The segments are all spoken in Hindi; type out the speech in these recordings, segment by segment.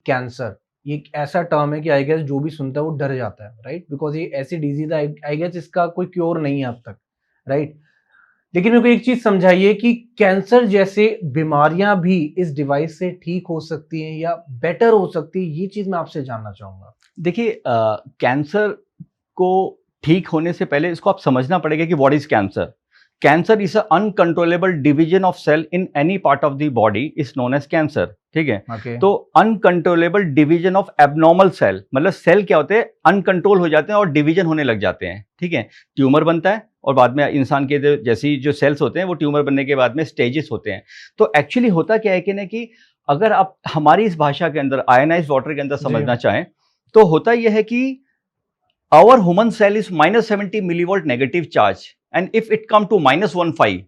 कैंसर ये एक ऐसा टर्म है कि आई गेस जो भी सुनता है वो डर जाता है, राइट? बिकॉज ये ऐसी डिजीज है आई गेस इसका कोई क्योर नहीं है अब तक, राइट? लेकिन मेरे को एक चीज समझाइए कि कैंसर जैसे बीमारियां भी इस डिवाइस से ठीक हो सकती हैं या बेटर हो सकती है, ये चीज मैं आपसे जानना चाहूंगा। देखिए, कैंसर को ठीक होने से पहले इसको आप समझना पड़ेगा कि what is cancer. Cancer is a uncontrollable division of cell in any part of the body is known as cancer. ठीक है, Okay. तो uncontrollable division of abnormal cell, मतलब सेल क्या होते हैं, अनकंट्रोल हो जाते हैं और डिवीजन होने लग जाते हैं। ठीक है, ट्यूमर बनता है और बाद में इंसान के जैसी जो सेल्स होते हैं वो ट्यूमर बनने के बाद में स्टेजेस होते हैं। तो एक्चुअली होता क्या है कि ना, कि अगर आप हमारी इस भाषा के अंदर आयनाइज वाटर के अंदर समझना चाहें तो होता यह है कि our human cell is minus 70 millivolt negative charge and if it come to minus 15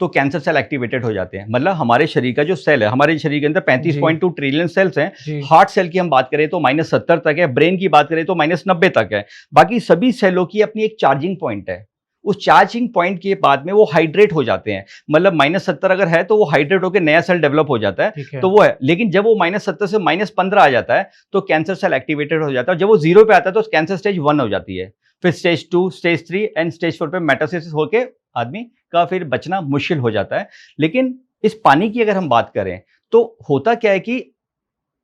तो कैंसर सेल एक्टिवेटेड हो जाते हैं। मतलब हमारे शरीर का जो सेल है, हमारे शरीर के अंदर 35.2 ट्रिलियन सेल्स हैं। हार्ट सेल की हम बात करें तो -70 तक है, ब्रेन की बात करें तो -90 तक है। बाकी सभी सेलों की अपनी एक चार्जिंग पॉइंट है। उस चार्जिंग पॉइंट के बाद में वो हाइड्रेट हो जाते हैं। मतलब -70 अगर है तो वो हाइड्रेट होकर नया सेल डेवलप हो जाता है, तो वो है। लेकिन जब वो -70 से -15 आ जाता है तो कैंसर सेल एक्टिवेटेड हो जाता है। जब वो 0 पे आता है तो कैंसर स्टेज 1 हो जाती है, फिर स्टेज 2, स्टेज 3 एंड स्टेज 4 पे मेटास्टेसिस होके आदमी का फिर बचना मुश्किल हो जाता है। लेकिन इस पानी की अगर हम बात करें तो होता क्या है कि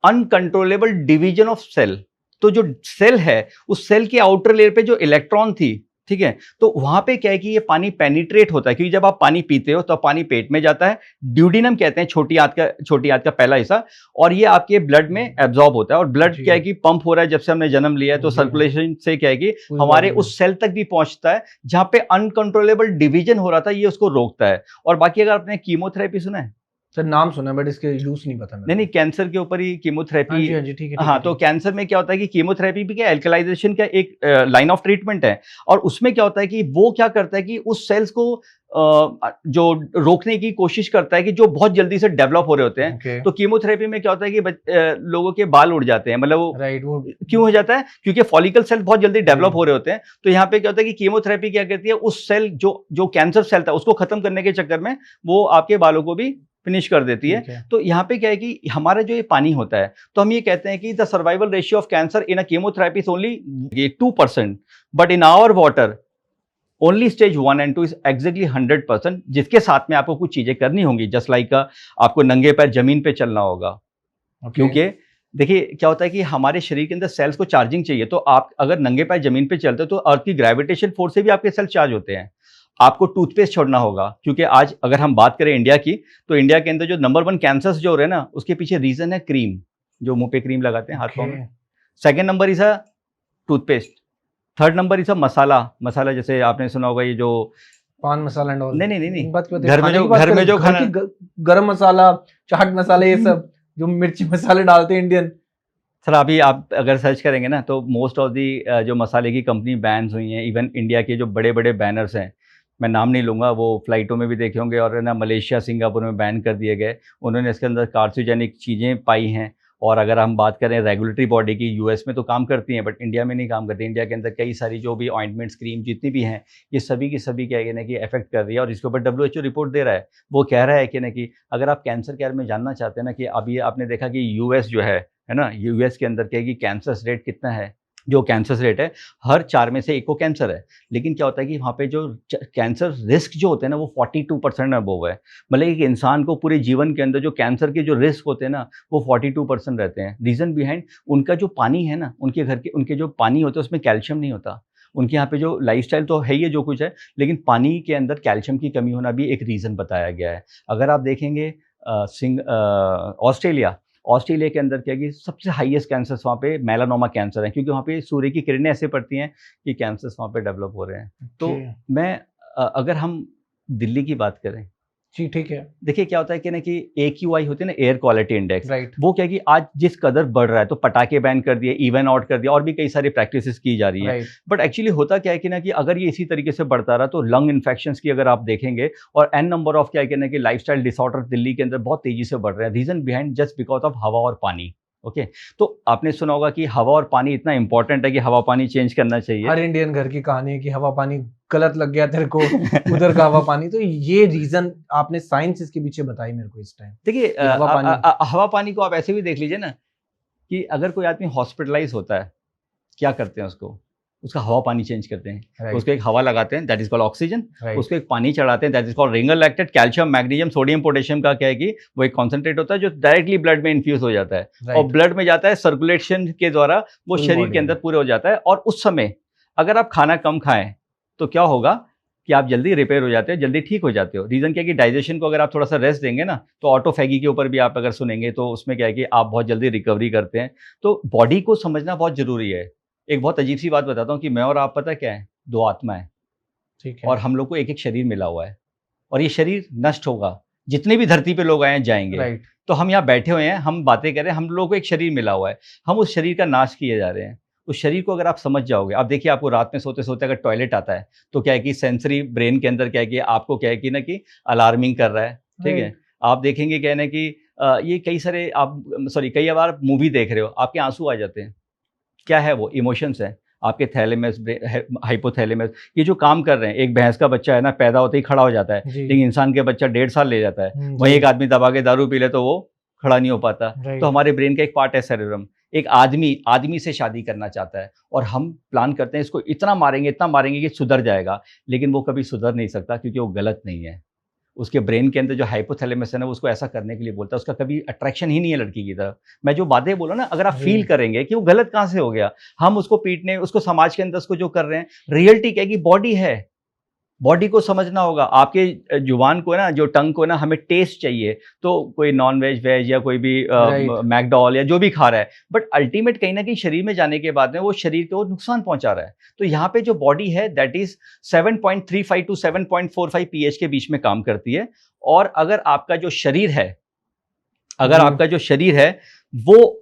अनकंट्रोलेबल डिवीजन ऑफ सेल, तो जो सेल है उस सेल के आउटर लेयर पे जो इलेक्ट्रॉन थी, ठीक है, तो वहां पे क्या है कि ये पानी पेनिट्रेट होता है, क्योंकि जब आप पानी पीते हो तो पानी पेट में जाता है, ड्यूडिनम कहते हैं छोटी आंत का पहला हिस्सा, और ये आपके ब्लड में एब्जॉर्ब होता है। और ब्लड क्या है कि पंप हो रहा है, जब से हमने जन्म लिया है तो सर्कुलेशन से क्या है कि हमारे उस सेल तक भी पहुंचता है जहां पे अनकंट्रोलेबल डिवीजन हो रहा था, ये उसको रोकता है। और बाकी अगर आपने कीमोथेरेपी सुना है, सर नाम सुना बट इसके यूज नहीं पता मेरे नहीं, कैंसर के ऊपर ही कीमोथेरेपी। हाँ जी, ठीक है। हाँ, तो कैंसर में क्या होता है कि कीमोथेरेपी भी क्या एल्कलाइजेशन का एक लाइन ऑफ ट्रीटमेंट है। और उसमें क्या होता है कि वो क्या करता है कि उस सेल्स को जो रोकने की कोशिश करता है कि जो बहुत जल्दी से डेवलप हो रहे होते हैं। तो कीमोथेरेपी में क्या होता है कि लोगों के बाल उड़ जाते हैं। मतलब वो क्यों हो जाता है, क्योंकि फॉलिकल सेल बहुत जल्दी डेवलप हो रहे होते हैं। तो यहाँ पे क्या होता है कि कीमोथेरेपी क्या करती है, उस सेल जो कैंसर सेल था उसको खत्म करने के चक्कर में वो आपके बालों को भी फिनिश कर देती है। तो यहाँ पे क्या है कि हमारा जो ये पानी होता है, तो हम ये कहते हैं कि the survival ratio of cancer in a chemotherapy is only 2%, but in our water only stage 1 and 2 is exactly 100%, जिसके साथ में आपको कुछ चीजें करनी होंगी, जस्ट लाइक आपको नंगे पैर जमीन पे चलना होगा। क्योंकि देखिए क्या होता है कि हमारे शरीर के अंदर सेल्स को चार्जिंग चाहिए, तो आप अगर नंगे पैर जमीन पे चलते हो तो अर्थ की ग्रेविटेशन फोर्स से भी आपके सेल चार्ज होते हैं। आपको टूथपेस्ट छोड़ना होगा, क्योंकि आज अगर हम बात करें इंडिया की, तो इंडिया के अंदर जो नंबर 1 कैंसर्स जो हो रहे हैं ना, उसके पीछे रीजन है क्रीम, जो मुंह पे क्रीम लगाते हैं हाथों में। Second number is a toothpaste, third number is a masala जैसे आपने सुना होगा, ये जो पान मसाला एंड ऑल। नहीं, घर में जो खाना, गरम मसाला, चाट मसाला, ये सब जो मिर्ची मसाले डालते हैं इंडियन। सर अभी आप अगर सर्च करेंगे ना तो मोस्ट ऑफ दी जो मसाले की कंपनी बैन्स हुई हैं। इवन इंडिया के जो बड़े बड़े बैनर्स हैं, मैं नाम नहीं लूँगा, वो फ्लाइटों में भी देखे होंगे, और ना मलेशिया सिंगापुर में बैन कर दिए गए। उन्होंने इसके अंदर कार्सिनोजेनिक चीज़ें पाई हैं। और अगर हम बात करें रेगुलेटरी बॉडी की, यूएस में तो काम करती हैं बट इंडिया में नहीं काम करती। इंडिया के अंदर कई सारी जो भी ऑइंटमेंट्स, क्रीम जितनी भी हैं, ये सभी की सभी क्या है ना कि इफेक्ट कर रही है। और इसके ऊपर WHO रिपोर्ट दे रहा है, वो कह रहा है कि ना कि अगर आप कैंसर के बारे में जानना चाहते हैं ना, कि अभी आपने देखा कि यूएस जो है ना, यूएस के अंदर क्या है कि कैंसर रेट कितना है, जो कैंसर रेट है हर 4 में से 1 को कैंसर है। लेकिन क्या होता है कि वहाँ पे जो कैंसर रिस्क जो होते हैं ना, वो 42% अबव है। मतलब एक इंसान को पूरे जीवन के अंदर जो कैंसर के जो रिस्क होते हैं ना, वो 42% रहते हैं। रीज़न बिहाइंड उनका जो पानी है ना, उनके घर के उनके जो पानी होते हैं उसमें कैल्शियम नहीं होता। उनके यहाँ पे जो लाइफस्टाइल तो है ही है जो कुछ है, लेकिन पानी के अंदर कैल्शियम की कमी होना भी एक रीज़न बताया गया है। अगर आप देखेंगे ऑस्ट्रेलिया के अंदर क्या है कि सबसे हाईएस्ट कैंसर्स वहाँ पे मेलानोमा कैंसर है, क्योंकि वहाँ पे सूर्य की किरणें ऐसे पड़ती हैं कि कैंसर्स वहाँ पे डेवलप हो रहे हैं। तो मैं अगर हम दिल्ली की बात करें, जी ठीक है, देखिए क्या होता है कि ना कि AQI होती है ना, एयर क्वालिटी इंडेक्स, राइट। वो क्या है कि आज जिस कदर बढ़ रहा है, तो पटाखे बैन कर दिए, इवन आउट कर दिया, और भी कई सारी प्रैक्टिसेस की जा रही हैं। बट एक्चुअली होता क्या है कि ना कि अगर ये इसी तरीके से बढ़ता रहा तो लंग इन्फेक्शंस की अगर आप देखेंगे, और एन नंबर ऑफ क्या है कि ना कि लाइफस्टाइल डिसऑर्डर दिल्ली के अंदर बहुत तेजी से बढ़ रहे हैं। Reason behind just because of हवा और पानी। ओके, तो आपने सुना होगा कि हवा और पानी इतना इंपॉर्टेंट है कि हवा पानी चेंज करना चाहिए। हर इंडियन घर की कहानी है कि हवा पानी गलत लग गया तेरे को, उधर का हवा पानी। तो ये रीजन आपने साइंस इसके पीछे बताई मेरे को इस टाइम। देखिए हवा पानी को आप ऐसे भी देख लीजिए ना, कि अगर कोई आदमी हॉस्पिटलाइज होता है, क्या करते हैं उसको, उसका हवा पानी चेंज करते हैं, Right. उसको एक हवा लगाते हैं, that is called oxygen, Right. उसको एक पानी चढ़ाते हैं, that is called Ringer lactate. Calcium, magnesium, sodium, potassium का क्या है कि वो एक कॉन्सेंट्रेट होता है जो डायरेक्टली ब्लड में इन्फ्यूज हो जाता है Right. और ब्लड में जाता है, सर्कुलेशन के द्वारा वो पूरी शरीर body के अंदर में। पूरे हो जाता है। और उस समय अगर आप खाना कम खाएं तो क्या होगा कि आप जल्दी रिपेयर हो जाते हो, जल्दी ठीक हो जाते हो। रीजन क्या है कि डाइजेशन को अगर आप थोड़ा सा रेस्ट देंगे ना, तो ऑटोफैगी के ऊपर भी आप अगर सुनेंगे तो उसमें क्या है कि आप बहुत जल्दी रिकवरी करते हैं। तो बॉडी को समझना बहुत जरूरी है। एक बहुत अजीब सी बात बताता हूँ कि मैं और आप पता क्या है, दो आत्मा है ठीक है। और हम लोग को एक एक शरीर मिला हुआ है और ये शरीर नष्ट होगा। जितने भी धरती पे लोग आए हैं जाएंगे। राइट। तो हम यहाँ बैठे हुए हैं, हम बातें कर रहे हैं, हम लोगों को एक शरीर मिला हुआ है, हम उस शरीर का नाश किए जा रहे हैं। उस शरीर को अगर आप समझ जाओगे, आप देखिए आपको रात में सोते सोते अगर टॉयलेट आता है तो क्या है कि सेंसरी ब्रेन के अंदर क्या है कि आपको क्या है कि ना कि अलार्मिंग कर रहा है, ठीक है। Right. आप देखेंगे क्या है ना कि ये कई सारे आप कई बार मूवी देख रहे हो, आपके आंसू आ जाते हैं। क्या है वो? इमोशंस है। आपके थैलेमस, हाइपोथैलेमस, ये जो काम कर रहे हैं। एक भैंस का बच्चा है ना, पैदा होते ही खड़ा हो जाता है, जी। लेकिन इंसान के बच्चा 1.5 साल ले जाता है। वहीं जी। एक आदमी दबा के दारू पी ले तो वो खड़ा नहीं हो पाता। Right. तो हमारे ब्रेन का एक पार्ट है सेरेब्रम। एक आदमी से शादी करना चाहता है और हम प्लान करते हैं इसको इतना मारेंगे कि सुधर जाएगा, लेकिन वो कभी सुधर नहीं सकता क्योंकि वो गलत नहीं है। उसके ब्रेन के अंदर जो हाइपोथैलेमस है ना, वो उसको ऐसा करने के लिए बोलता है, उसका कभी अट्रैक्शन ही नहीं है लड़की की तरफ। मैं जो बातें बोला ना, अगर आप जी। फील करेंगे कि वो गलत कहाँ से हो गया, हम उसको पीटने, उसको समाज के अंदर उसको जो कर रहे हैं, रियलिटी क्या है कि बॉडी है, बॉडी को समझना होगा। आपके जुबान को ना, जो टंग को ना, हमें टेस्ट चाहिए। तो कोई नॉन वेज, वेज या कोई भी Right. मैकडॉल या जो भी खा रहा है, बट अल्टीमेट कहीं ना कहीं शरीर में जाने के बाद में वो शरीर को नुकसान पहुंचा रहा है। तो यहाँ पे जो बॉडी है दैट इज 7.35 टू 7.45 पीएच के बीच में काम करती है। और अगर आपका जो शरीर है, वो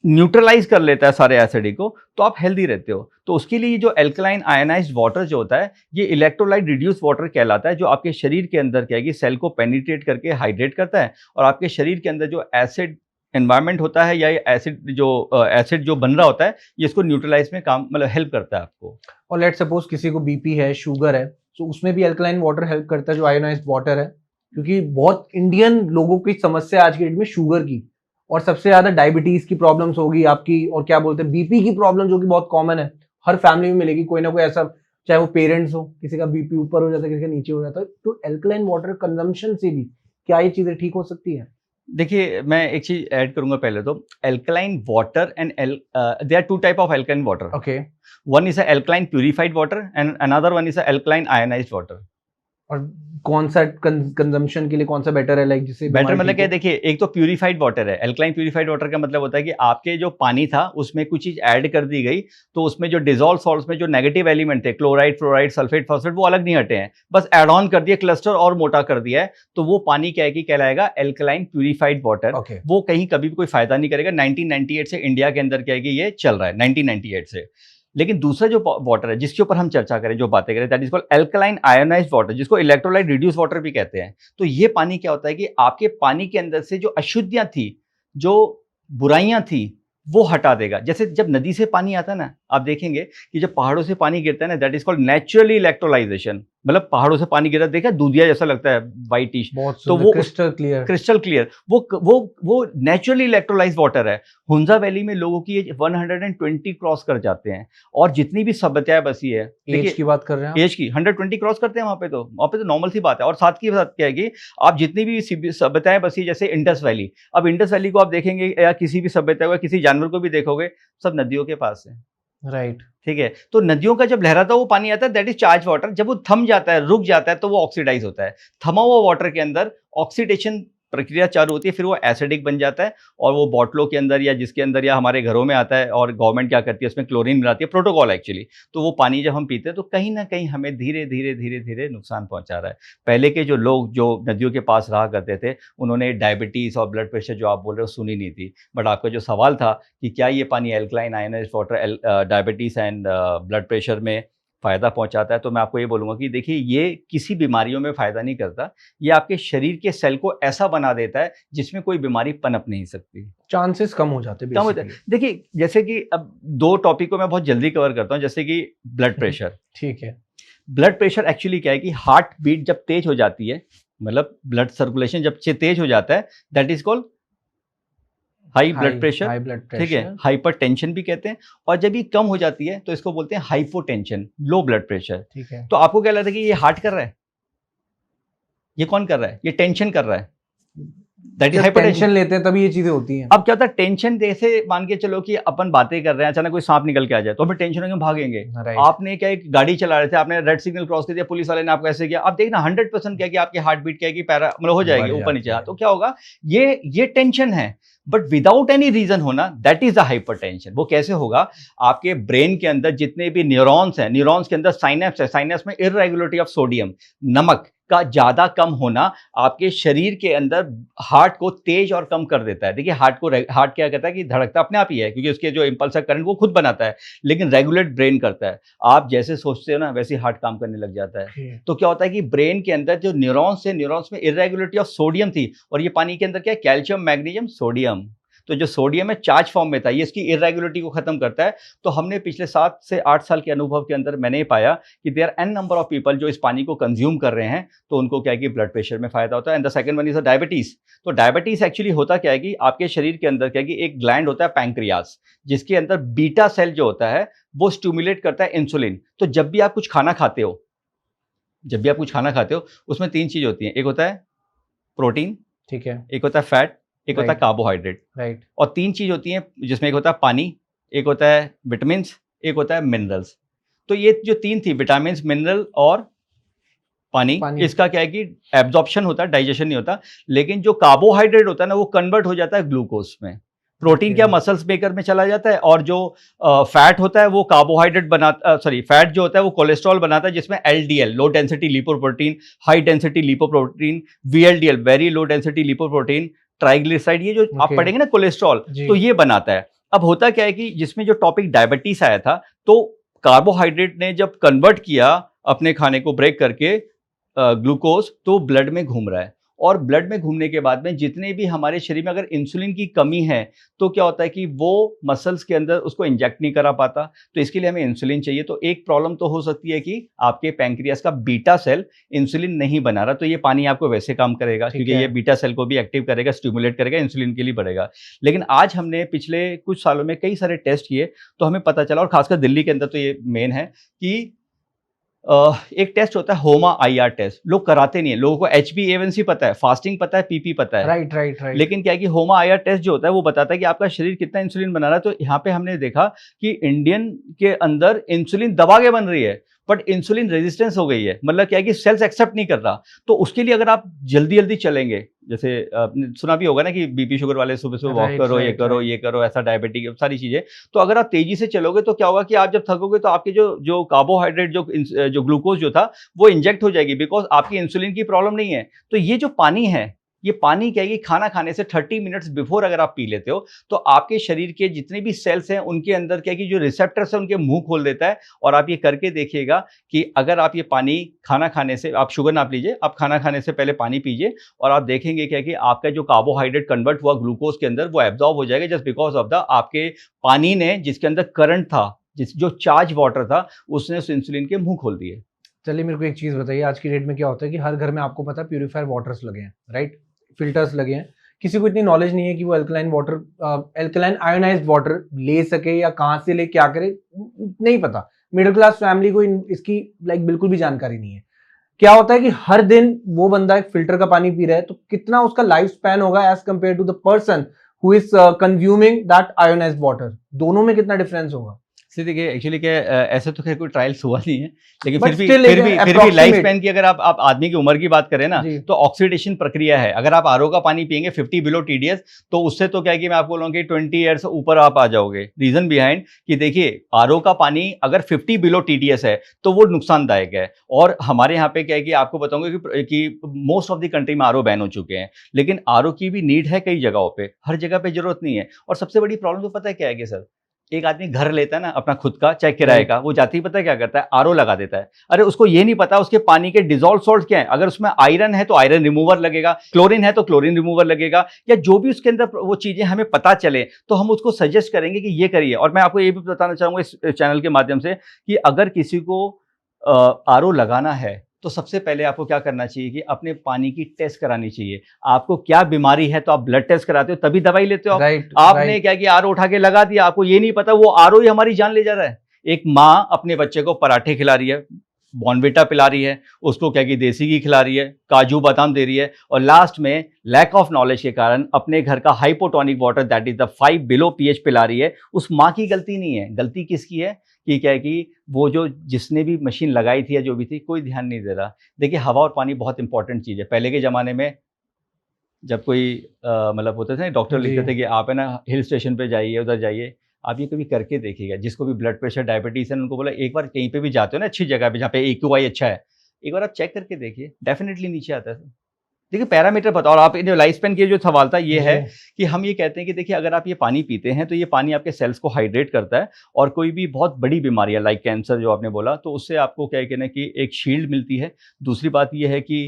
न्यूट्रलाइज कर लेता है सारे एसिड को, तो आप हेल्दी रहते हो। तो उसके लिए जो एल्कलाइन आयनाइज्ड वाटर जो होता है, ये इलेक्ट्रोलाइट रिड्यूस वाटर कहलाता है, जो आपके शरीर के अंदर क्या है कि सेल को पेनिट्रेट करके हाइड्रेट करता है और आपके शरीर के अंदर जो एसिड एनवायरनमेंट होता है या एसिड जो बन रहा होता है, ये इसको न्यूट्रलाइज में काम हेल्प करता है आपको। और लेट सपोज किसी को बीपी है, शुगर है, तो उसमें भी अल्कलाइन वाटर हेल्प करता है, जो आयोनाइज्ड वाटर है। क्योंकि बहुत इंडियन लोगों की समस्या आज के डेट में शुगर की, और सबसे ज्यादा डायबिटीज की प्रॉब्लम्स होगी आपकी, और क्या बोलते हैं बीपी की प्रॉब्लम, जो कि बहुत कॉमन है, हर फैमिली में मिलेगी कोई ना कोई ऐसा, चाहे वो पेरेंट्स हो, किसी का बीपी ऊपर हो जाता है, किसी का नीचे हो जाता है। तो एल्कलाइन वाटर कंजम्पशन से भी क्या ये चीजें ठीक हो सकती है? देखिए, मैं एक चीज ऐड करूंगा पहले तो, alkaline water and there are two type of alkaline water. Okay. One is alkaline purified water and another one is alkaline ionised water. और कौन सा कंजम्पशन के लिए कौन सा बेटर है, लाइक जिससे बेटर बीमारी मतलब ठीक क्या हो? है, देखिए, एक तो प्यूरिफाइड वाटर है। एल्कलाइन प्यूरिफाइड वाटर का मतलब होता है कि आपके जो पानी था उसमें कुछ चीज ऐड कर दी गई, तो उसमें जो डिजोल्व सॉल्ट्स में जो नेगेटिव एलिमेंट थे, क्लोराइड, फ्लोराइड, सल्फेट, फॉस्फेट, वो अलग नहीं हटे हैं, बस एड ऑन कर दिया, क्लस्टर और मोटा कर दिया है। तो वो पानी क्या है कि कहलाएगा एल्कलाइन प्यूरिफाइड वाटर। ओके। वो कहीं कभी भी कोई फायदा नहीं करेगा। 1998 से इंडिया के अंदर क्या है कि ये चल रहा है, 1998 से। लेकिन दूसरा जो वाटर है जिसके ऊपर हम चर्चा करें, जो बातें करें, that is called alkaline ionised water, जिसको इलेक्ट्रोलाइट रिड्यूस वाटर भी कहते हैं। तो ये पानी क्या होता है कि आपके पानी के अंदर से जो अशुद्धियां थी, जो बुराइयां थी, वो हटा देगा। जैसे जब नदी से पानी आता है ना, आप देखेंगे कि जब पहाड़ों से पानी गिरता है ना, दैट इज कॉल्ड नेचुरली इलेक्ट्रोलाइजेशन। मतलब पहाड़ों से पानी गिरता, देखा दूधिया जैसा लगता है, व्हाइटिश, बहुत तो सुंदर, वो क्रिस्टल क्लियर। क्रिस्टल क्लियर, वो नेचुरली इलेक्ट्रोलाइज वाटर है। हुंजा वैली में लोगों की एज 120 क्रॉस कर जाते हैं। और जितनी भी सभ्यताएं बसी है, एज की बात कर रहे हैं आप? एज की 120 क्रॉस करते हैं वहाँ पे तो नॉर्मल सी बात है। और साथ की बात क्या है कि आप जितनी भी सभ्यताएं बसी, जैसे इंडस वैली, अब इंडस वैली को आप देखेंगे या किसी भी सभ्यता को, किसी जानवर को भी देखोगे, सब नदियों के पास है। राइट। ठीक है। तो नदियों का जब लहराता हुआ पानी आता है, दैट इज चार्ज वाटर। जब वो थम जाता है, रुक जाता है, तो वो ऑक्सीडाइज होता है। थमा हुआ वाटर के अंदर ऑक्सीडेशन प्रक्रिया चालू होती है, फिर वो एसिडिक बन जाता है और वो बॉटलों के अंदर या जिसके अंदर या हमारे घरों में आता है। और गवर्नमेंट क्या करती है, उसमें क्लोरीन मिलाती है, प्रोटोकॉल एक्चुअली। तो वो पानी जब हम पीते हैं तो कहीं ना कहीं हमें धीरे धीरे धीरे धीरे नुकसान पहुंचा रहा है। पहले के जो लोग जो नदियों के पास रहा करते थे, उन्होंने डायबिटीज और ब्लड प्रेशर जो आप बोल रहे हो सुनी नहीं थी। बट आपका जो सवाल था कि क्या ये पानी alkaline ionised water diabetes and blood pressure में फ़ायदा पहुंचाता है, तो मैं आपको ये बोलूँगा कि देखिए, ये किसी बीमारियों में फ़ायदा नहीं करता। ये आपके शरीर के सेल को ऐसा बना देता है जिसमें कोई बीमारी पनप नहीं सकती। चांसेस कम हो जाते हैं कम होता है। बेसिकली। देखिए, जैसे कि अब 2 टॉपिक को मैं बहुत जल्दी कवर करता हूँ, जैसे कि ब्लड प्रेशर। ठीक है। ब्लड प्रेशर एक्चुअली क्या है कि हार्ट बीट जब तेज हो जाती है, मतलब ब्लड सर्कुलेशन जब से तेज हो जाता है, that is called high blood pressure, high blood ठीक है, प्रेशर, हाइपरटेंशन भी कहते हैं, और जब ये कम हो जाती है तो इसको बोलते हैं हाइपोटेंशन, लो ब्लड प्रेशर। ठीक है। तो आपको क्या लगता है कि ये हार्ट कर रहा है, ये कौन कर रहा है, ये टेंशन कर रहा है, दैट इज जब हाइपरटेंशन। टेंशन लेते हैं तभी ये चीजें होती हैं। अब क्या होता है, टेंशन जैसे मान के चलो कि अपन बातें कर रहे हैं, अचानक कोई सांप निकल के आ जाए तो हमें टेंशन होगी, हम भागेंगे। राइट, आपने क्या एक गाड़ी चला रहे थे, आपने रेड सिग्नल क्रॉस कर दिया, पुलिस वाले ने आपको ऐसे किया, आप देखना 100% क्या कि आपकी हार्ट बीट क्या है कि पैरा मतलब हो जाएगी बढ़ ऊपर नीचे। जाती हाँ, है। तो क्या होगा, ये टेंशन है, बट विदाउट एनी रीजन होना, दैट इज अ हाइपरटेंशन। वो कैसे होगा, आपके ब्रेन के अंदर जितने भी न्यूरॉन्स हैं, न्यूरॉन्स के अंदर साइनेप्स है, साइनेप्स में इरेगुलरिटी ऑफ सोडियम, नमक का ज्यादा कम होना आपके शरीर के अंदर हार्ट को तेज और कम कर देता है। देखिए हार्ट क्या कहता है कि धड़कता अपने आप ही है, क्योंकि उसके जो इंपल्स है करंट वो खुद बनाता है, लेकिन रेगुलेट ब्रेन करता है। आप जैसे सोचते हो ना वैसे ही हार्ट काम करने लग जाता है। तो क्या होता है कि ब्रेन के अंदर जो न्यूरॉन्स है, न्यूरॉन्स में इरेगुलरिटी ऑफ सोडियम थी, और ये पानी के अंदर क्या है, कैल्शियम, मैग्नीशियम, सोडियम। तो जो सोडियम है चार्ज फॉर्म में था, ये इसकी इरेगुलरिटी को खत्म करता है। तो हमने पिछले 7 से 8 साल के अनुभव के अंदर मैंने पाया कि there an number of people जो इस पानी को कंज्यूम कर रहे हैं, तो उनको क्या है कि ब्लड प्रेशर में फायदा होता है। And the second one is diabetes. तो डायबिटीज एक्चुअली होता क्या है कि आपके शरीर के अंदर क्या है कि एक ग्लैंड होता है पैंक्रियास, जिसके अंदर बीटा सेल जो होता है वो स्टिमुलेट करता है इंसुलिन। तो जब भी आप कुछ खाना खाते हो, उसमें 3 चीज होती हैं, एक होता है प्रोटीन, ठीक है, एक होता है फैट, एक होता है राइट, कार्बोहाइड्रेट, राइट, और 3 चीज होती हैं जिसमें एक होता है पानी, एक होता है विटामिन, एक होता है मिनरल्स। तो ये जो 3 थी, विटामिन, मिनरल और पानी, पानी, इसका क्या है कि एब्जॉर्प्शन होता है, डाइजेशन नहीं होता। लेकिन जो कार्बोहाइड्रेट होता है ना, वो कन्वर्ट हो जाता है ग्लूकोज में। प्रोटीन क्या मसल्स मेकर में चला जाता है, और जो फैट होता है वो कार्बोहाइड्रेट बनाता, फैट जो होता है वो कोलेस्ट्रॉल बनाता है, जिसमें LDL, low density lipoprotein, high density lipoprotein, VLDL, very low density lipoprotein, triglyceride, ये जो आप पढ़ेंगे ना कोलेस्ट्रॉल, तो ये बनाता है। अब होता क्या है कि जिसमें जो टॉपिक डायबिटीज आया था, तो कार्बोहाइड्रेट ने जब कन्वर्ट किया अपने खाने को ब्रेक करके ग्लूकोज, तो ब्लड में घूम रहा है, और ब्लड में घूमने के बाद में जितने भी हमारे शरीर में अगर इंसुलिन की कमी है, तो क्या होता है कि वो मसल्स के अंदर उसको इंजेक्ट नहीं करा पाता, तो इसके लिए हमें इंसुलिन चाहिए। तो एक प्रॉब्लम तो हो सकती है कि आपके पैंक्रियास का बीटा सेल इंसुलिन नहीं बना रहा, तो ये पानी आपको वैसे काम करेगा, क्योंकि ये बीटा सेल को भी एक्टिव करेगा, स्टिमुलेट करेगा, इंसुलिन के लिए बढ़ेगा। लेकिन आज हमने पिछले कुछ सालों में कई सारे टेस्ट किए, तो हमें पता चला, और खासकर दिल्ली के अंदर तो ये मेन है कि एक टेस्ट होता है होमा IR टेस्ट, लोग कराते नहीं है। लोगों को HbA1c पता है, फास्टिंग पता है, PP पता है, राइट, राइट, राइट। लेकिन क्या है कि होमा IR टेस्ट जो होता है वो बताता है कि आपका शरीर कितना इंसुलिन बना रहा है। तो यहाँ पे हमने देखा कि इंडियन के अंदर इंसुलिन दबा के बन रही है, बट इंसुलिन रेजिस्टेंस हो गई है, मतलब क्या है कि सेल्स एक्सेप्ट नहीं कर रहा। तो उसके लिए अगर आप जल्दी जल्दी चलेंगे, जैसे आपने सुना भी होगा ना कि बीपी शुगर वाले सुबह सुबह वॉक करो, ये करो, ऐसा डायबिटिक सारी चीजें। तो अगर आप तेजी से चलोगे तो क्या होगा कि आप जब थकोगे तो आपके जो कार्बोहाइड्रेट, जो ग्लूकोज जो था वो इंजेक्ट हो जाएगी, बिकॉज आपकी इंसुलिन की प्रॉब्लम नहीं है। तो ये जो पानी है, ये पानी क्या है कि खाना खाने से 30 मिनट्स बिफोर अगर आप पी लेते हो, तो आपके शरीर के जितने भी सेल्स हैं उनके अंदर क्या है कि जो रिसेप्टर्स हैं उनके मुंह खोल देता है। और आप ये करके देखिएगा कि अगर आप ये पानी खाना खाने से, आप शुगर नाप लीजिए, आप खाना खाने से पहले पानी पीजिए, और आप देखेंगे क्या कि आपका जो कार्बोहाइड्रेट कन्वर्ट हुआ ग्लूकोज के अंदर, वो एब्जॉर्ब हो जाएगा, जस्ट बिकॉज ऑफ द आपके पानी ने, जिसके अंदर करंट था, जो चार्ज वाटर था, उसने उस इंसुलिन के मुंह खोल दिए। चलिए मेरे को एक चीज बताइए, आज की डेट में क्या होता है कि हर घर में आपको पता है प्यूरीफायर वाटर्स लगे हैं, राइट, फिल्टर्स लगे हैं। किसी को इतनी नॉलेज नहीं है कि वो alkaline water, alkaline ionised water ले सके या कहाँ से ले, क्या करे, नहीं पता। मिडिल क्लास फैमिली को इसकी बिल्कुल भी जानकारी नहीं है। क्या होता है कि हर दिन वो बंदा एक फिल्टर का पानी पी रहा है, तो कितना उसका लाइफ स्पैन होगा as compare to the person who is consuming that ionised water, दोनों में कितना डिफरेंस होगा? देखिए एक्चुअली क्या ऐसे तो खैर कोई ट्रायल्स हुआ नहीं है, लेकिन But फिर still भी लाइफ स्पैन की अगर आप आदमी की उम्र की बात करें ना, जी। तो ऑक्सीडेशन प्रक्रिया है। अगर आप आरओ का पानी पियेंगे 50 बिलो TDS, तो उससे तो क्या है कि मैं आपको बोलूँगा कि 20 ईयर्स ऊपर आप आ जाओगे। रीजन बिहाइंड कि देखिए, आरओ का पानी अगर 50 बिलो TDS है तो वो नुकसानदायक है। और हमारे यहाँ पे क्या है कि आपको बताऊंगा कि मोस्ट ऑफ द कंट्री में आरओ बैन हो चुके हैं, लेकिन आरओ की भी नीड है कई जगहों पे, हर जगह पे जरूरत नहीं है। और सबसे बड़ी प्रॉब्लम तो पता है क्या है कि सर, एक आदमी घर लेता है ना अपना खुद का, चाहे किराए का, वो जाते ही पता है क्या करता है, आरओ लगा देता है। अरे उसको ये नहीं पता उसके पानी के डिजॉल्व सॉल्ट क्या है। अगर उसमें आयरन है तो आयरन रिमूवर लगेगा, क्लोरीन है तो क्लोरीन रिमूवर लगेगा, या जो भी उसके अंदर वो चीजें हमें पता चले तो हम उसको सजेस्ट करेंगे कि ये करिए। और मैं आपको ये भी बताना चाहूंगा इस चैनल के माध्यम से कि अगर किसी को आरओ लगाना है तो सबसे पहले आपको क्या करना चाहिए कि अपने पानी की टेस्ट करानी चाहिए। आपको क्या बीमारी है तो आप ब्लड टेस्ट कराते हो, तभी दवाई लेते हो आप। राइट आपने राइट क्या किया, आरओ उठा के लगा दिया, आपको ये नहीं पता वो आरओ ही हमारी जान ले जा रहा है। एक माँ अपने बच्चे को पराठे खिला रही है, बॉर्नविटा पिला रही है, उसको क्या कि देसी घी खिला रही है, काजू बादाम दे रही है, और लास्ट में लैक ऑफ नॉलेज के कारण अपने घर का hypotonic water that is the 5 below pH पिला रही है। उस माँ की गलती नहीं है, गलती किसकी है कि क्या है कि वो जो जिसने भी मशीन लगाई थी या जो भी थी, कोई ध्यान नहीं दे रहा। देखिए, हवा और पानी बहुत इंपॉर्टेंट चीज़ है। पहले के ज़माने में जब कोई मतलब होते थे डॉक्टर जी लिखते थे कि आप है ना हिल स्टेशन पे जाइए, उधर जाइए, आप ये कभी करके देखिएगा। जिसको भी ब्लड प्रेशर, डायबिटीज़ है, उनको बोला एक बार कहीं पे भी जाते हो ना अच्छी जगह पे जहाँ पे एक्यूआई अच्छा है, एक बार आप चेक करके देखिए, डेफिनेटली नीचे आता है। देखिए पैरामीटर बताओ। और आप जो लाइफ स्पैन की जो सवाल था ये जी है कि हम ये कहते हैं कि देखिए अगर आप ये पानी पीते हैं तो ये पानी आपके सेल्स को हाइड्रेट करता है, और कोई भी बहुत बड़ी बीमारी है लाइक कैंसर जो आपने बोला, तो उससे आपको क्या कहना है कि एक शील्ड मिलती है। दूसरी बात ये है कि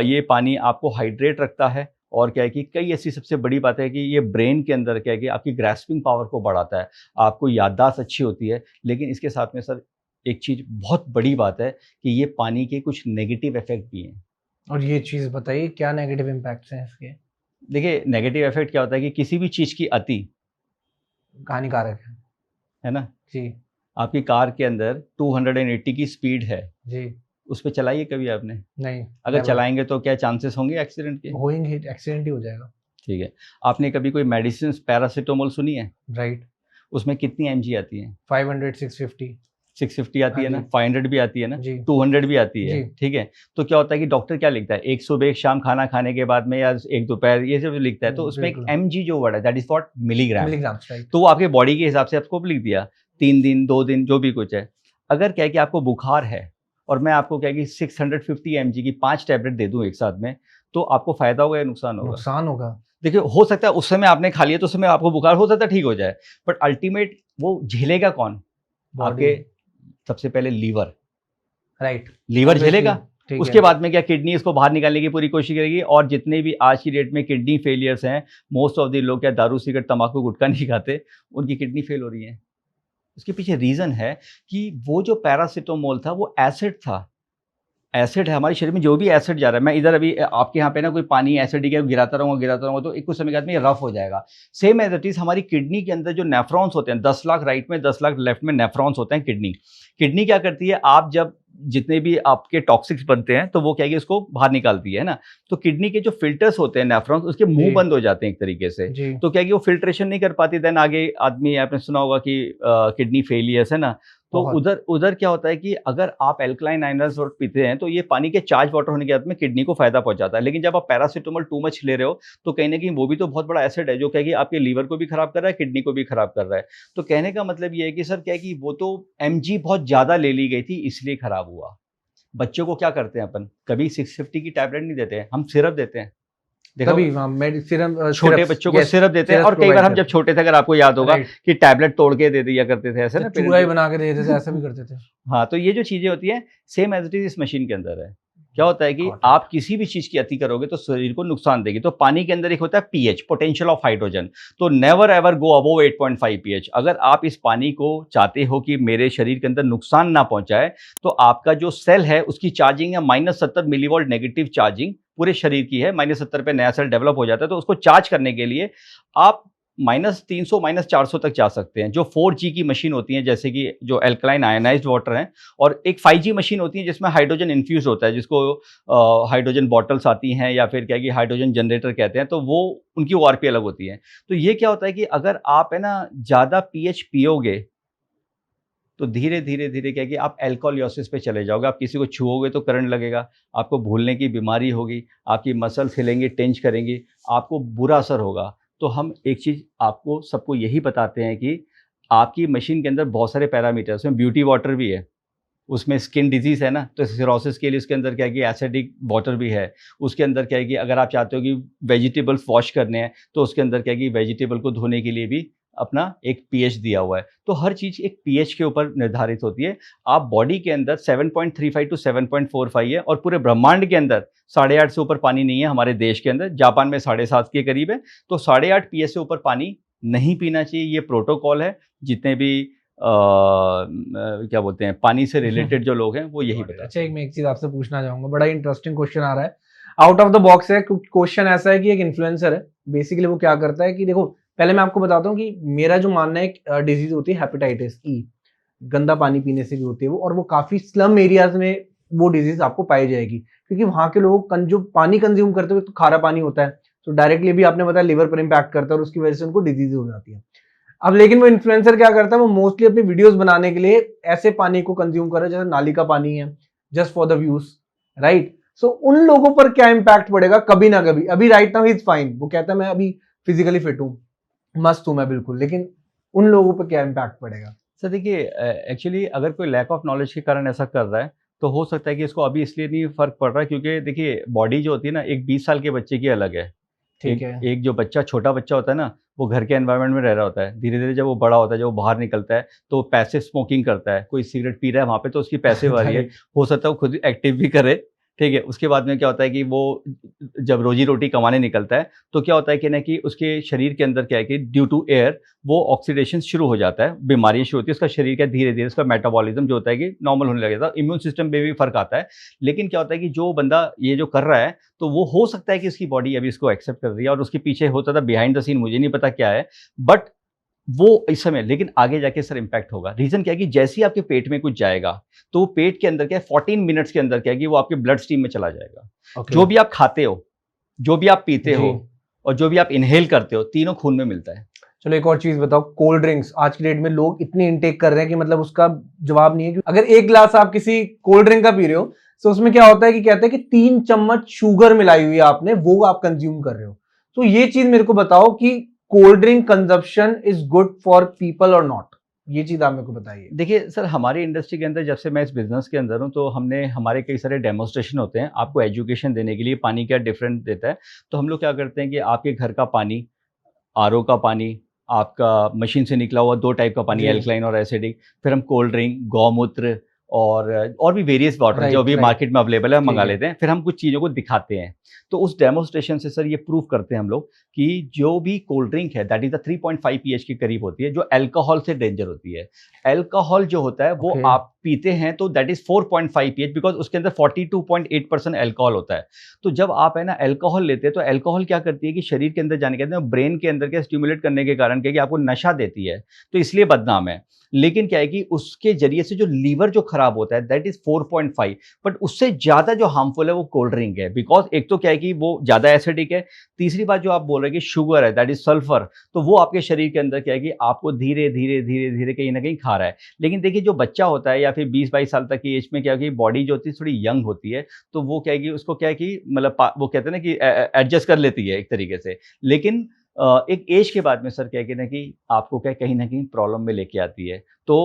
ये पानी आपको हाइड्रेट रखता है, और क्या है कि कई ऐसी सबसे बड़ी बात है कि ये ब्रेन के अंदर क्या है कि आपकी ग्रास्पिंग पावर को बढ़ाता है, आपको याददाश्त अच्छी होती है। लेकिन इसके साथ में सर एक चीज़ बहुत बड़ी बात है कि ये पानी के कुछ नेगेटिव इफेक्ट भी हैं। और ये चीज बताइए क्या नेगेटिव इम्पैक्ट्स हैं इसके? देखिए नेगेटिव इफेक्ट क्या होता है कि किसी भी चीज़ की अति, हानिकारक है ना, जी आपकी कार के अंदर 280 की स्पीड है, जी उस पे चलाई है कभी आपने? नहीं अगर never। चलाएँगे तो क्या चांसेस होंगे एक्सीडेंट के? होएंगे, एक्सीडेंट ही हो जाएगा। ठीक है। आपने कभी कोई मेडिसिन पैरासिटामोल सुनी है? राइट उसमें कितनी एमजी आती है? 500 650 650 आती हाँ है ना, जी 500 भी आती है ना, जी 200 भी आती है, जी ठीक है? तो क्या होता है कि डॉक्टर क्या लिखता है, एक सुबह एक शाम खाना खाने के बाद में या एक दोपहर, ये सब लिखता है, तो उसमें एक बिल्कुल एमजी जो वर्ड है that is what milligram. Milligrams right तो वो आपके बॉडी के हिसाब से आपको लिख दिया, 3 दिन, 2 दिन, जो भी कुछ है। अगर क्या है कि आपको बुखार है और मैं आपको क्या है कि 650 एमजी की 5 टैबलेट दे दूँ एक साथ में, तो आपको फ़ायदा होगा या नुकसान होगा? नुकसान होगा। देखिए, हो सकता है उस समय आपने खा लिया तो उस समय आपको बुखार हो सकता है ठीक हो जाए, बट अल्टीमेट वो झेलेगा कौन? बॉडी आपके सबसे पहले लीवर। राइट लीवर झेलेगा, ठीक उसके है बाद में क्या किडनी इसको बाहर निकालने की पूरी कोशिश करेगी। और जितने भी आज की डेट में किडनी फेलियर्स हैं, मोस्ट ऑफ द लोग क्या दारू, सिगरेट, तम्बाकू, गुटखा नहीं खाते, उनकी किडनी फेल हो रही है। उसके पीछे रीज़न है कि वो जो पैरासिटामोल था वो एसिड था। एसिड है हमारे शरीर में, जो भी एसिड जा रहा है, मैं इधर अभी आपके यहाँ पे ना कोई पानी एसिड ही गिराता रहूँगा तो एक कुछ समय के बाद में ये रफ हो जाएगा। सेम एज इट इज़ हमारी किडनी के अंदर जो नेफ्रॉन्स होते हैं, 10 लाख राइट में 10 लाख लेफ्ट में नेफ्रॉन्स होते हैं किडनी। किडनी क्या करती है, आप जब जितने भी आपके टॉक्सिक्स बनते हैं तो वो क्या है कि उसको बाहर निकालती है ना। तो किडनी के जो फिल्टर्स होते हैं नेफ्रॉन्स, उसके मुंह जी बंद हो जाते हैं एक तरीके से। जी तो क्या है कि वो फिल्ट्रेशन नहीं कर पाती, देन आगे आदमी, आपने सुना होगा कि किडनी फेलियर्स है ना। तो बहुत उधर उधर क्या होता है कि अगर आप एल्कलाइन आयनस वाटर पीते हैं तो ये पानी के चार्ज वाटर होने के बाद में किडनी को फायदा पहुंचाता है। लेकिन जब आप पैरासिटामोल टू मच ले रहे हो तो कहीं ना कहीं वो भी तो बहुत बड़ा एसिड है, जो क्या है कि आपके लीवर को भी खराब कर रहा है, किडनी को भी खराब कर रहा है। तो कहने का मतलब ये है कि सर क्या है कि वो तो एमजी बहुत ज्यादा ले ली गई थी इसलिए खराब हुआ। बच्चों को क्या करते हैं अपन, कभी 650 की टैबलेट नहीं देते हैं, हम सिरप देते हैं। देखो, तभी मेडिसिन छोटे बच्चों को सिरप देते हैं। और कई बार हम जब छोटे थे, अगर आपको याद होगा राइट कि टैबलेट तोड़ के दे दिया करते थे, ऐसे ना चूड़ा ही पेरेंट्स। बना के दे देते थे, ऐसा भी करते थे। हाँ, तो ये जो चीज़ें होती हैं सेम एज़ इट इज़ इस मशीन के अंदर है। क्या होता है कि Got it. आप किसी भी चीज़ की अति करोगे तो शरीर को नुकसान देगी। तो पानी के अंदर एक होता है पीएच, पोटेंशियल ऑफ हाइड्रोजन। तो never ever go above 8.5 pH. अगर आप इस पानी को चाहते हो कि मेरे शरीर के अंदर नुकसान ना पहुंचाए, तो आपका जो सेल है उसकी चार्जिंग है -70 मिलीवोल्ट नेगेटिव चार्जिंग पूरे शरीर की है। -70 पे नया सेल डेवलप हो जाता है। तो उसको चार्ज करने के लिए आप -300 -400 तक जा सकते हैं। जो 4G की मशीन होती हैं, जैसे कि जो एल्कलाइन आयनाइज्ड वाटर हैं, और एक 5G मशीन होती है जिसमें हाइड्रोजन इन्फ्यूज होता है, जिसको हाइड्रोजन बॉटल्स आती हैं या फिर क्या है कि हाइड्रोजन जनरेटर कहते हैं, तो वो उनकी ओआरपी अलग होती है। तो ये क्या होता है कि अगर आप है ना ज़्यादा पीएच पियोगे तो धीरे धीरे धीरे क्या है कि आप एल्कोलियोसिस पे चले जाओगे। आप किसी को छुओगे तो करंट लगेगा, आपको भूलने की बीमारी होगी, आपकी मसल्स हिलेंगी, टेंच करेंगी, आपको बुरा असर होगा। तो हम एक चीज़ आपको सबको यही बताते हैं कि आपकी मशीन के अंदर बहुत सारे पैरामीटर्स हैं, ब्यूटी वाटर भी है, उसमें स्किन डिजीज़ है ना, तो सिरोसिस के लिए उसके अंदर क्या है कि एसिडिक वाटर भी है। उसके अंदर क्या है कि अगर आप चाहते हो कि वेजिटेबल्स वॉश करने हैं, तो उसके अंदर क्या है कि वेजिटेबल को धोने के लिए भी अपना एक पीएच दिया हुआ है। तो हर चीज़ एक पीएच के ऊपर निर्धारित होती है। आप बॉडी के अंदर 7.35 टू 7.45 है, और पूरे ब्रह्मांड के अंदर 8.5 से ऊपर पानी नहीं है। हमारे देश के अंदर, जापान में 7.5 के करीब है। तो 8.5 पीएच से ऊपर पानी नहीं पीना चाहिए, ये प्रोटोकॉल है। जितने भी क्या बोलते हैं, पानी से रिलेटेड जो लोग हैं वो यही बताते अच्छा, एक मैं एक चीज आपसे पूछना चाहूंगा, बड़ा इंटरेस्टिंग क्वेश्चन आ रहा है, आउट ऑफ द बॉक्स है। क्वेश्चन ऐसा है कि एक इन्फ्लुएंसर है, बेसिकली वो क्या करता है कि देखो, पहले मैं आपको बताता हूँ कि मेरा जो मानना है, एक डिजीज होती है हेपेटाइटिस ई, गंदा पानी पीने से भी होती है वो, और वो काफी स्लम एरियाज में वो डिजीज आपको पाई जाएगी, क्योंकि वहां के लोग जो पानी कंज्यूम करते हुए तो खारा पानी होता है, तो डायरेक्टली भी आपने बताया लिवर पर इम्पैक्ट करता है और उसकी वजह से उनको डिजीज हो जाती है। अब लेकिन वो इन्फ्लुएंसर क्या करता है, वो मोस्टली अपनी वीडियोस बनाने के लिए ऐसे पानी को कंज्यूम कर रहा है जैसे नाली का पानी है, just for the views, right. So उन लोगों पर क्या इंपैक्ट पड़ेगा कभी ना कभी। अभी right now he is fine, वो कहता है मैं अभी फिजिकली फिट हूं, मस्त हूं मैं बिल्कुल, लेकिन उन लोगों पर क्या इंपैक्ट पड़ेगा? सर देखिए, एक्चुअली अगर कोई लैक ऑफ नॉलेज के कारण ऐसा कर रहा है तो हो सकता है कि इसको अभी इसलिए नहीं फ़र्क पड़ रहा है, क्योंकि देखिए बॉडी जो होती है ना, एक 20 साल के बच्चे की अलग है। ठीक एक है। एक जो बच्चा, छोटा बच्चा होता है ना, वो घर के एनवायरनमेंट में रह रहा होता है। धीरे-धीरे जब वो बड़ा होता है, जब वो बाहर निकलता है, तो पैसिव स्मोकिंग करता है। कोई सिगरेट पी रहा है वहाँ पे, तो उसकी पैसिव आ रही है। राइट। हो सकता है वो खुद एक्टिव भी करे, ठीक है? उसके बाद में क्या होता है कि वो जब रोज़ी-रोटी कमाने निकलता है, तो क्या होता है कि ना कि उसके शरीर के अंदर क्या है कि ड्यू टू एयर वो ऑक्सीडेशन शुरू हो जाता है, बीमारियाँ शुरू होती है। उसका शरीर का धीरे-धीरे उसका मेटाबॉलिज़्म जो होता है कि नॉर्मल होने लगेगा। इम्यून सिस्टम पे भी फ़र्क आता है। लेकिन क्या होता है कि जो बंदा ये जो कर रहा है, तो वो हो सकता है कि उसकी बॉडी अभी इसको एक्सेप्ट कर रही है, और उसके पीछे होता था बिहाइंड द सीन, मुझे नहीं पता क्या है, बट वो इस समय, लेकिन आगे जाके सर इम्पैक्ट होगा। रीज़न क्या है कि जैसे ही आपके पेट में कुछ जाएगा, तो वो पेट के अंदर क्या है, 14 मिनट्स के अंदर क्या है कि वो आपके ब्लड स्ट्रीम में चला जाएगा। ओके। जो भी आप खाते हो, जो भी आप पीते जी। हो, और जो भी आप इन्हेल करते हो, तीनों खून में मिलता है। चलो एक और चीज बताओ, कोल्ड ड्रिंक्स आज की डेट में लोग इतनी इनटेक कर रहे हैं कि मतलब उसका जवाब नहीं है। कि अगर एक ग्लास आप किसी कोल्ड ड्रिंक का पी रहे हो, तो उसमें क्या होता है कि कहते हैं कि 3 चम्मच शुगर मिलाई हुई है आपने, वो आप कंज्यूम कर रहे हो। तो ये चीज मेरे को बताओ कि cold drink consumption is good for people और नॉट, ये चीज आप मेरे को बताइए। देखिए सर, हमारी इंडस्ट्री के अंदर जब से मैं इस बिज़नेस के अंदर हूँ, तो हमारे कई सारे डेमोन्स्ट्रेशन होते हैं, आपको एजुकेशन देने के लिए पानी क्या डिफरेंट देता है। तो हम लोग क्या करते हैं कि आपके घर का पानी, आरओ का पानी, आपका मशीन से निकला हुआ 2 टाइप का पानी, जी। एल्कलाइन और एसिडिक, फिर हम कोल्ड ड्रिंक, गौमूत्र और भी वेरियस वाटर जो राइट अभी राइट। मार्केट में अवेलेबल है, हम ठीक मँगा है। लेते हैं। फिर हम कुछ चीज़ों को दिखाते हैं। तो उस डेमोन्स्ट्रेशन से सर ये प्रूव करते हैं हम लोग कि जो भी कोल्ड ड्रिंक है, दैट इज़ द 3.5 पीएच के करीब होती है, जो अल्कोहल से डेंजर होती है। अल्कोहल जो होता है वो ओके। आप पीते हैं तो दैट इज़ 4.5 पीएच, बिकॉज़ उसके अंदर 42.8% अल्कोहल होता है। तो जब आप है ना अल्कोहल लेते हैं, तो अल्कोहल क्या करती है कि शरीर के अंदर जाने के बाद ब्रेन के अंदर क्या स्टिमुलेट करने के कारण क्या है कि आपको नशा देती है, तो इसलिए बदनाम है। लेकिन क्या है कि उसके ज़रिए से जो लीवर जो खराब होता है, दैट इज़ 4.5, बट उससे ज़्यादा जो हार्मफुल है वो कोल्ड ड्रिंक है, बिकॉज़ एक तो क्या है कि वो ज़्यादा एसिडिक है, तीसरी बात जो आप बोल रहे हैं कि शुगर है, दैट इज़ सल्फर, तो वो आपके शरीर के अंदर क्या है कि आपको धीरे-धीरे कहीं न कहीं खा रहा है। लेकिन देखिए जो बच्चा होता है या फिर 20-22 साल तक की एज में क्या है कि बॉडी जो होती है थोड़ी यंग होती है, तो वो क्या है कि उसको क्या है कि मतलब वो कहते हैं ना कि एडजस्ट कर लेती है एक तरीके से। लेकिन एक एज के बाद में सर क्या है कि ना कि आपको क्या है कहीं न कहीं प्रॉब्लम में लेके आती है। तो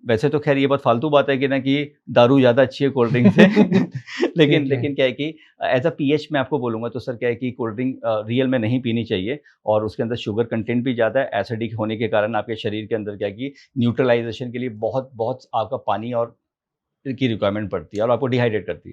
वैसे तो ख़ैर ये बहुत फ़ालतू बात है कि ना कि दारू ज़्यादा अच्छी है कोल्ड ड्रिंक से। लेकिन ठीक है। लेकिन क्या है कि एज़ अ पीएच मैं आपको बोलूँगा तो सर क्या है कि कोल्ड ड्रिंक रियल में नहीं पीनी चाहिए, और उसके अंदर शुगर कंटेंट भी ज़्यादा है। एसिडिक होने के कारण आपके शरीर के अंदर क्या है कि न्यूट्रलाइज़ेशन के लिए बहुत-बहुत आपका पानी और की रिक्वायरमेंट पड़ती है, और आपको डिहाइड्रेट करती है।